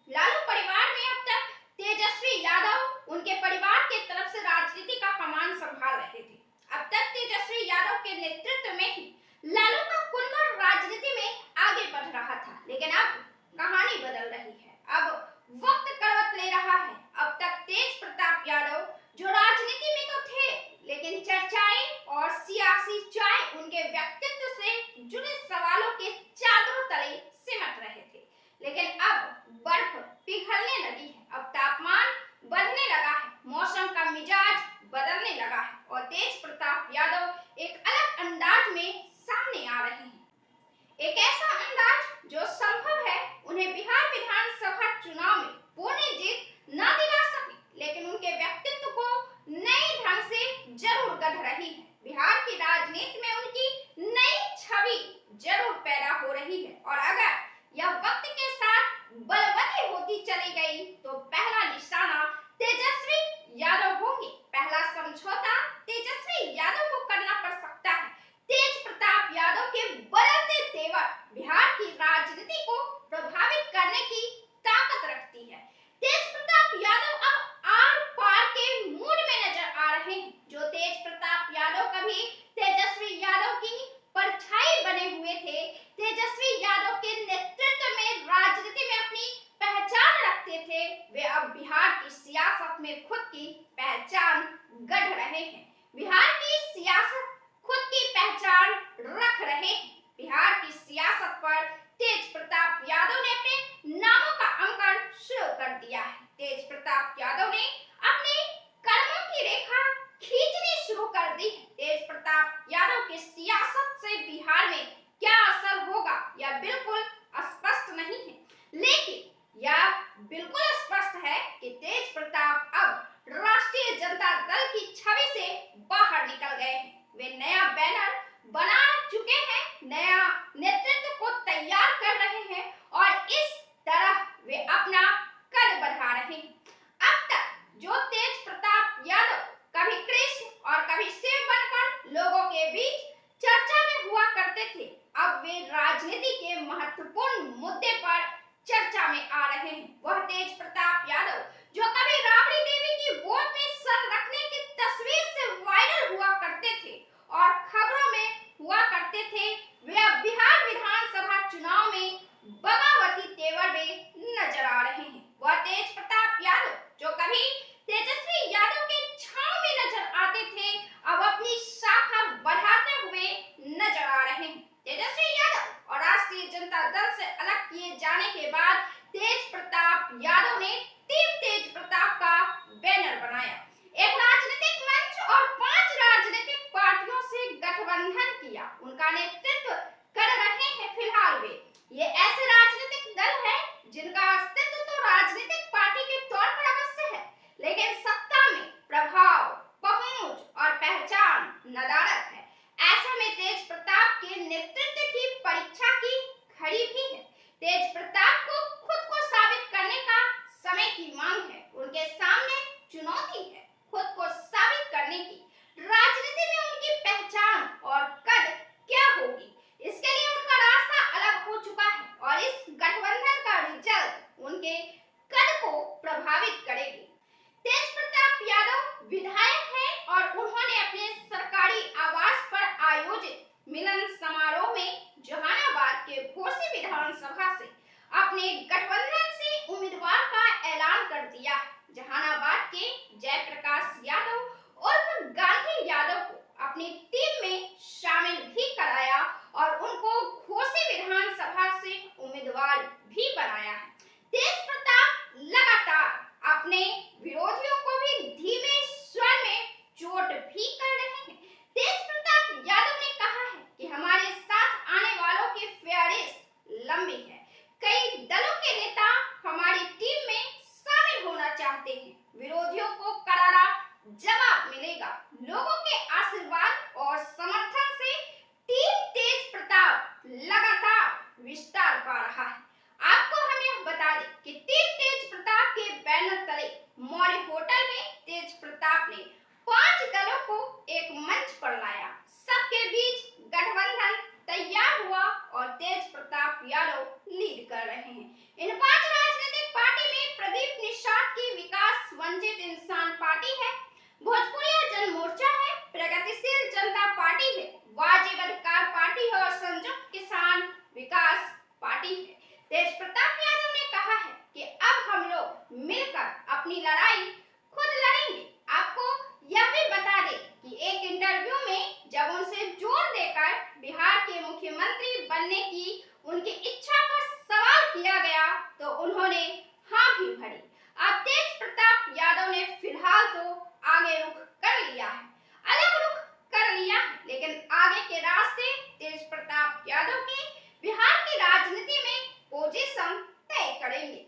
लालू परिवार में अब तक तेजस्वी यादव उनके परिवार के तरफ से राजनीति का कमान संभाल रहे थे। अब तक तेजस्वी यादव के नेतृत्व में ही लालू का कुनबा राजनीति में आगे बढ़ रहा था, लेकिन अब कहानी बदल रही है। अब वक्त करवट ले रहा है। अब तक तेज प्रताप यादव जो राजनीति में तो थे, लेकिन चर्चाएं और सियासी चाय उनके व्यक्तित्व से जुड़े सवालों के चादरों तले सिमट रहे थे। लेकिन अब बर्फ पिघलने लगी है, अब तापमान बढ़ने लगा है, मौसम का मिजाज बदलने लगा है और तेज प्रताप यादव एक अलग अंदाज में सामने आ रहे हैं। एक ऐसा अंदाज जो संभव है उन्हें बिहार विधानसभा चुनाव में पूर्ण जीत न दिला सके, लेकिन उनके व्यक्तित्व को नए ढंग से जरूर गढ़ रही है। बिहार की राजनीति में उनकी नई छवि जरूर पैदा हो रही है और अगर यह वक्त के साथ बलवती होती चली गई तो पहला निशाना तेजस्वी यादव होंगे। पहला समझौता तेजस्वी यादव को करना पड़ सकता है। तेज प्रताप यादव के बदलते तेवर बिहार की राजनीति को प्रभावित करने की ताकत रखती है। तेज प्रताप यादव अब आर पार के मूड में नजर आ रहे हैं। जो तेज प्रताप यादव कभी तेजस्वी यादव की परछाई बने हुए थे, तेजस्वी यादव के नेतृत्व में राजनीति में अपनी पहचान रखते थे, वे अब बिहार की सियासत में खुद की पहचान गढ़ रहे हैं। बिहार की सियासत खुद की पहचान रख रहे हैं। बिहार की सियासत पर तेज प्रताप यादव ने अपने नामों का अंकन शुरू कर दिया है। तेज प्रताप यादव ने अपने कर्मों की रेखा खींचनी शुरू कर दी है। तेज प्रताप यादव की सियासत से बिहार में क्या असर होगा यह बिल्कुल स्पष्ट नहीं है, लेकिन यह बिल्कुल स्पष्ट है कि तेज प्रताप अब राष्ट्रीय जनता दल की छवि से बाहर निकल गए हैं। वे नया बैनर बना चुके हैं, नया नेतृत्व को तैयार कर रहे हैं और इस तरह वे अपना कद बढ़ा रहे हैं। अब तक जो तेज प्रताप यादव कभी कृष्ण और कभी शिव बनकर लोगों के बीच चर्चा में हुआ करते थे, अब वे राजनीति के महत्वपूर्ण मुद्दे पर चर्चा में आ रहे हैं। वह तेज प्रताप यादव जो कभी राबड़ी देवी की वोट में सर रखने की तस्वीर से वायरल हुआ करते थे और खबरों में हुआ करते थे, वे अब बिहार विधानसभा चुनाव में बगावती तेवर में नजर आ रहे हैं। वह तेज प्रताप यादव जो कभी तेजस्वी यादव के छांव में नजर आते थे, अब अपनी शाखा बढ़ाते हुए नजर आ रहे हैं। तेजस्वी यादव और राष्ट्रीय जनता दल से अलग किए जाने के बाद तेज प्रताप यादव ने टीम तेज प्रताप का बैनर बनाया, एक राजनीतिक मंच और 5 राजनीतिक पार्टियों से गठबंधन किया। उनका नेतृत्व कर रहे हैं फिलहाल वे। ये ऐसे राजनीतिक दल है जिनका अस्तित्व तो राजनीतिक पार्टी के तौर पर अवश्य है, लेकिन सत्ता में प्रभाव, पहुंच और पहचान नदारद है। ऐसे में तेज प्रताप के नेतृत्व की परीक्षा की घड़ी भी है। तेज प्रताप को खुद को साबित करने का समय की मांग है। उनके सामने चुनौती है खुद को साबित करने की। राजनीति में उनकी पहचान और कद क्या होगी, इसके लिए उनका रास्ता अलग हो चुका है और इस गठबंधन का रिजल्ट उनके कद को प्रभावित करेगी। तेज प्रताप यादव विधायक हैं और उन्होंने अपने सरकारी आवास पर आयोजित मिलन समारोह में जहानाबाद के घोसी विधानसभा से अपने गठबंधन से उम्मीदवार का ऐलान कर दिया। जहानाबाद के जयप्रकाश यादव उर्फ गांधी यादव को अपनी टीम में शामिल भी कराया और उनको घोसी विधानसभा से उम्मीदवार भी बनाया है। तेज प्रताप लगातार अपने विरोधियों को भी धीमे स्वर में चोट भी कर रहे हैं। तेज प्रताप यादव ने कहा है कि हमारे साथ आने वालों की फेयरिस्ट लंबी है। कई दलों के नेता हमारी टीम में शामिल होना चाहते हैं। विरोधियों को करारा जवाब मिलेगा। लोगों के आशीर्वाद और समर्थन से टीम तेज प्रताप लगातार विस्तार पा रहा है। आपको हमें बता दें कि टीम तेज प्रताप के बैनर तले मौर्य होटल में तेज प्रताप ने 5 दलों को एक मंच पर लाया। सबके बीच गठबंधन तैयार हुआ और तेज प्रताप यादव लीड कर रहे हैं। इन 5 राजनीतिक पार्टी इंसान पार्टी है, भोजपुरिया जन मोर्चा है, प्रगतिशील जनता पार्टी है, वाजिब अधिकार पार्टी है और संयुक्त किसान विकास पार्टी है। तेज प्रताप यादव ने कहा है कि अब हम लोग मिलकर अपनी लड़ाई खुद लड़ेंगे। आपको यह भी बता दें कि एक इंटरव्यू में जब उनसे जोर देकर बिहार के मुख्यमंत्री बनने की उनकी इच्छा पर सवाल किया गया तो उन्होंने हाँ भी भरी। अब तेज प्रताप यादव ने फिलहाल तो आगे रुख कर लिया है, अलग रुख कर लिया है, लेकिन आगे के रास्ते तेज प्रताप यादव के बिहार की राजनीति में पोजीशन तय करेंगे।